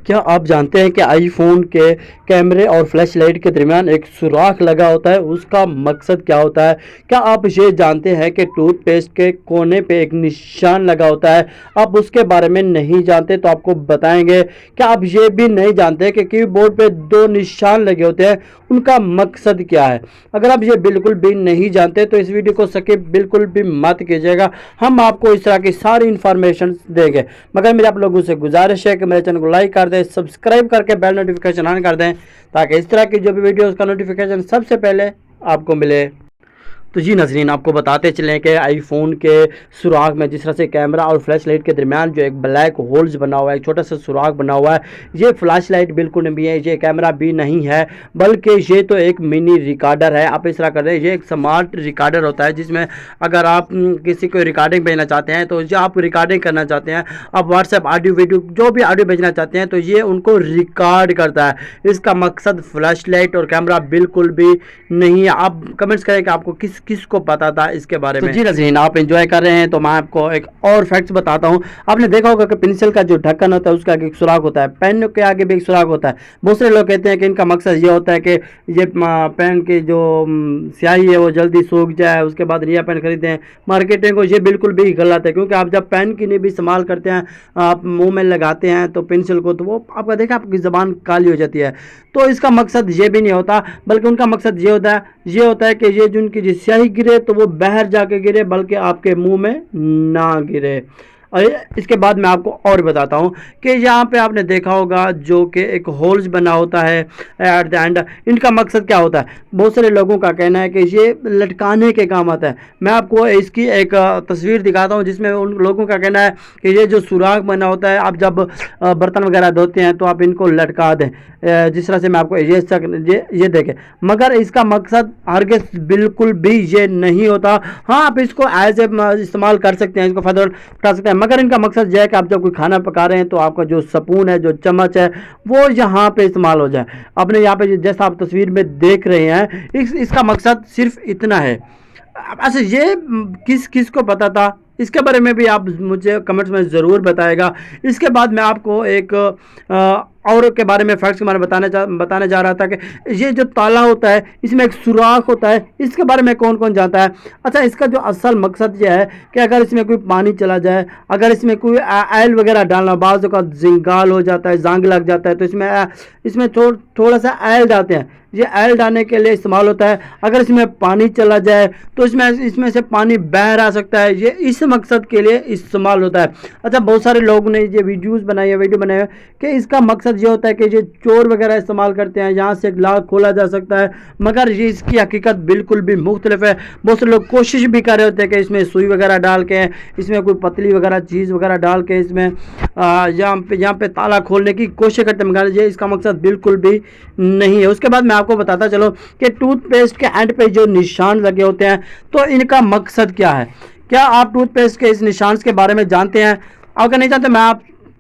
کیا آپ جانتے ہیں کہ آئی فون کے کیمرے اور فلیش لائٹ کے درمیان ایک سوراخ لگا ہوتا ہے؟ اس کا مقصد کیا ہوتا ہے؟ کیا آپ یہ جانتے ہیں کہ ٹوتھ پیسٹ کے کونے پہ ایک نشان لگا ہوتا ہے؟ آپ اس کے بارے میں نہیں جانتے تو آپ کو بتائیں گے۔ کیا آپ یہ بھی نہیں جانتے کہ کی بورڈ پہ دو نشان لگے ہوتے ہیں، ان کا مقصد کیا ہے؟ اگر آپ یہ بالکل بھی نہیں جانتے تو اس ویڈیو کو سکپ بالکل بھی مت کیجیے گا، ہم آپ کو اس طرح کی ساری انفارمیشن دیں گے۔ مگر میرے آپ لوگوں سے گزارش ہے کہ میرے چینل کو لائک کر دیں، سبسکرائب کر کے بیل نوٹیفیکیشن آن کر دیں تاکہ اس طرح کی جو بھی ویڈیوز کا نوٹیفیکیشن سب سے پہلے آپ کو ملے۔ تو جی ناظرین، آپ کو بتاتے چلیں کہ آئی فون کے سوراخ میں جس طرح سے کیمرہ اور فلیش لائٹ کے درمیان جو ایک بلیک ہولز بنا ہوا ہے، ایک چھوٹا سا سوراخ بنا ہوا ہے، یہ فلیش لائٹ بالکل نہیں ہے، یہ کیمرہ بھی نہیں ہے، بلکہ یہ تو ایک منی ریکارڈر ہے۔ آپ اس طرح کر رہے ہیں، یہ ایک سمارٹ ریکارڈر ہوتا ہے جس میں اگر آپ کسی کو ریکارڈنگ بھیجنا چاہتے ہیں تو جو آپ ریکارڈنگ کرنا چاہتے ہیں، آپ واٹس ایپ آڈیو ویڈیو جو بھی آڈیو بھیجنا چاہتے ہیں تو یہ ان کو ریکارڈ کرتا ہے۔ اس کا مقصد فلیش لائٹ اور کیمرہ بالکل بھی نہیں ہے۔ آپ کمنٹس کریں کہ آپ کو کس کو پتا تھا اس کے بارے میں۔ جی ناظرین، آپ انجوائے کر رہے ہیں تو میں آپ کو ایک اور فیکٹس بتاتا ہوں۔ آپ نے دیکھا ہوگا کہ پنسل کا جو ڈھکن ہوتا ہے اس کا ایک سوراخ ہوتا ہے، پین کے آگے بھی ایک سوراخ ہوتا ہے۔ بہت سے لوگ کہتے ہیں کہ ان کا مقصد یہ ہوتا ہے کہ یہ پین کی جو سیاہی ہے وہ جلدی سوکھ جائے، اس کے بعد نیا پین خریدیں۔ مارکیٹنگ کو یہ بالکل بھی غلط ہے، کیونکہ آپ جب پین کی نہیں بھی استعمال کرتے ہیں، آپ منہ میں لگاتے ہیں تو پنسل کو، تو وہ آپ کا دیکھا آپ کی زبان کالی ہو جاتی ہے۔ تو اس کا مقصد یہ بھی نہیں ہوتا، بلکہ ان کا مقصد یہ ہوتا ہے کہ یہ جو ان کی سیاہی گرے تو وہ باہر جا کے گرے، بلکہ آپ کے منہ میں نہ گرے۔ اور اس کے بعد میں آپ کو اور بتاتا ہوں کہ یہاں پہ آپ نے دیکھا ہوگا جو کہ ایک ہولز بنا ہوتا ہے ایٹ دی اینڈ، ان کا مقصد کیا ہوتا ہے؟ بہت سارے لوگوں کا کہنا ہے کہ یہ لٹکانے کے کام آتا ہے۔ میں آپ کو اس کی ایک تصویر دکھاتا ہوں جس میں ان لوگوں کا کہنا ہے کہ یہ جو سوراخ بنا ہوتا ہے، آپ جب برتن وغیرہ دھوتے ہیں تو آپ ان کو لٹکا دیں، جس طرح سے میں آپ کو یہ دیکھیں، مگر اس کا مقصد ہرگز بالکل بھی یہ نہیں ہوتا۔ ہاں، آپ اس کو ایز اے استعمال کر سکتے ہیں، اس کو فائدہ اٹھا سکتے ہیں، مگر ان کا مقصد یہ ہے کہ آپ جب کوئی کھانا پکا رہے ہیں تو آپ کا جو سپون ہے، جو چمچ ہے، وہ یہاں پہ استعمال ہو جائے۔ آپ نے یہاں پہ جیسا آپ تصویر میں دیکھ رہے ہیں، اس کا مقصد صرف اتنا ہے۔ اچھا، یہ کس کو پتا تھا؟ اس کے بارے میں بھی آپ مجھے کمنٹس میں ضرور بتائے گا۔ اس کے بعد میں آپ کو ایک اور کے بارے میں فیکٹس کے بارے میں بتانے جا رہا تھا کہ یہ جو تالا ہوتا ہے، اس میں ایک سوراخ ہوتا ہے، اس کے بارے میں کون جانتا ہے؟ اچھا، اس کا جو اصل مقصد یہ ہے کہ اگر اس میں کوئی پانی چلا جائے، اگر اس میں کوئی آئل وغیرہ ڈالنا، بعض اوقات زنگال ہو جاتا ہے، زنگ لگ جاتا ہے، تو اس میں تھوڑا سا آئل ڈالتے ہیں، یہ آئل ڈالنے کے لیے استعمال ہوتا ہے۔ اگر اس میں پانی چلا جائے تو اس میں سے پانی باہر آ سکتا ہے، یہ اس مقصد کے لیے استعمال ہوتا ہے۔ اچھا، بہت سارے لوگوں نے یہ ویڈیو بنائی ہے کہ اس کا مقصد یہ ہوتا ہے کہ یہ چور وغیرہ استعمال کرتے ہیں، یہاں سے ایک لاک کھولا جا سکتا ہے، مگر یہ اس کی حقیقت بالکل بھی مختلف ہے۔ بہت سے لوگ کوشش بھی کر رہے ہوتے ہیں کہ اس میں سوئی وغیرہ ڈال کے، اس میں کوئی پتلی وغیرہ چیز وغیرہ ڈال کے اس میں یہاں پہ تالا کھولنے کی کوشش کرتے ہیں، مگر یہ اس کا مقصد بالکل بھی نہیں ہے۔ اس کے بعد میں آپ کو بتاتا چلو کہ ٹوتھ پیسٹ کے اینڈ پہ جو نشان لگے ہوتے ہیں تو ان کا مقصد کیا ہے؟ کیا آپ ٹوتھ پیسٹ کے اس نشان کے بارے میں جانتے ہیں؟ اگر نہیں جانتے، میں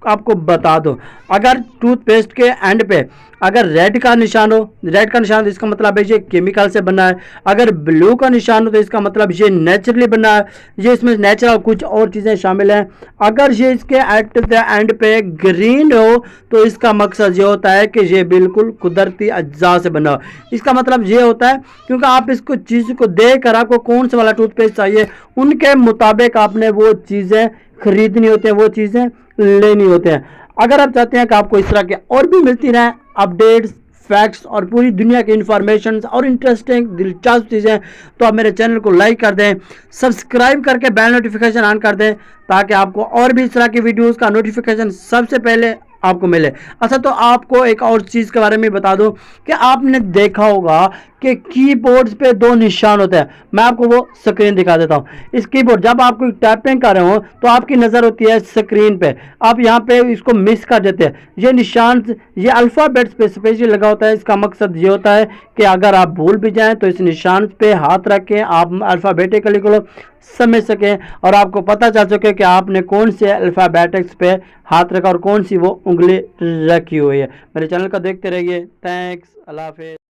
آپ کو بتا دوں۔ اگر ٹوتھ پیسٹ کے اینڈ پہ اگر ریڈ کا نشان ہو، ریڈ کا نشان تو اس کا مطلب ہے یہ کیمیکل سے بنا ہے۔ اگر بلو کا نشان ہو تو اس کا مطلب یہ نیچرلی بنا ہے، یہ اس میں نیچرل کچھ اور چیزیں شامل ہیں۔ اگر یہ اس کے ایٹ دا اینڈ پہ گرین ہو تو اس کا مقصد یہ ہوتا ہے کہ یہ بالکل قدرتی اجزاء سے بنا ہو۔ اس کا مطلب یہ ہوتا ہے کیونکہ آپ اس کو چیز کو دیکھ کر آپ کو کون سا والا ٹوتھ پیسٹ چاہیے، ان کے مطابق آپ نے وہ چیزیں خریدنی ہوتی ہیں، وہ چیزیں لینی ہوتے ہیں۔ اگر آپ چاہتے ہیں کہ آپ کو اس طرح کے اور بھی ملتی رہیں اپڈیٹس، فیکٹس اور پوری دنیا کی انفارمیشنز اور انٹرسٹنگ دلچسپ چیزیں، تو آپ میرے چینل کو لائک کر دیں، سبسکرائب کر کے بیل نوٹیفیکیشن آن کر دیں تاکہ آپ کو اور بھی اس طرح کی ویڈیوز کا نوٹیفیکیشن سب سے پہلے آپ کو ملے۔ اچھا، تو آپ کو ایک اور چیز کے بارے میں بتا دوں کہ آپ نے دیکھا ہوگا کہ کی بورڈز پہ دو نشان ہوتے ہیں۔ میں آپ کو وہ سکرین دکھا دیتا ہوں۔ اس کی بورڈ جب آپ کوئی ٹائپنگ کر رہے ہوں تو آپ کی نظر ہوتی ہے سکرین پہ، آپ یہاں پہ اس کو مس کر دیتے ہیں۔ یہ نشان یہ الفابیٹس پہ اسپیشلی لگا ہوتا ہے۔ اس کا مقصد یہ ہوتا ہے کہ اگر آپ بھول بھی جائیں تو اس نشان پہ ہاتھ رکھ کے آپ الفابیٹیکلی کو سمجھ سکیں اور آپ کو پتہ چل سکے کہ آپ نے کون سے الفابیٹکس پہ ہاتھ رکھا اور کون سی وہ انگلی رکھی ہوئی ہے۔ میرے چینل کا دیکھتے رہیے۔ تھینکس، اللہ حافظ۔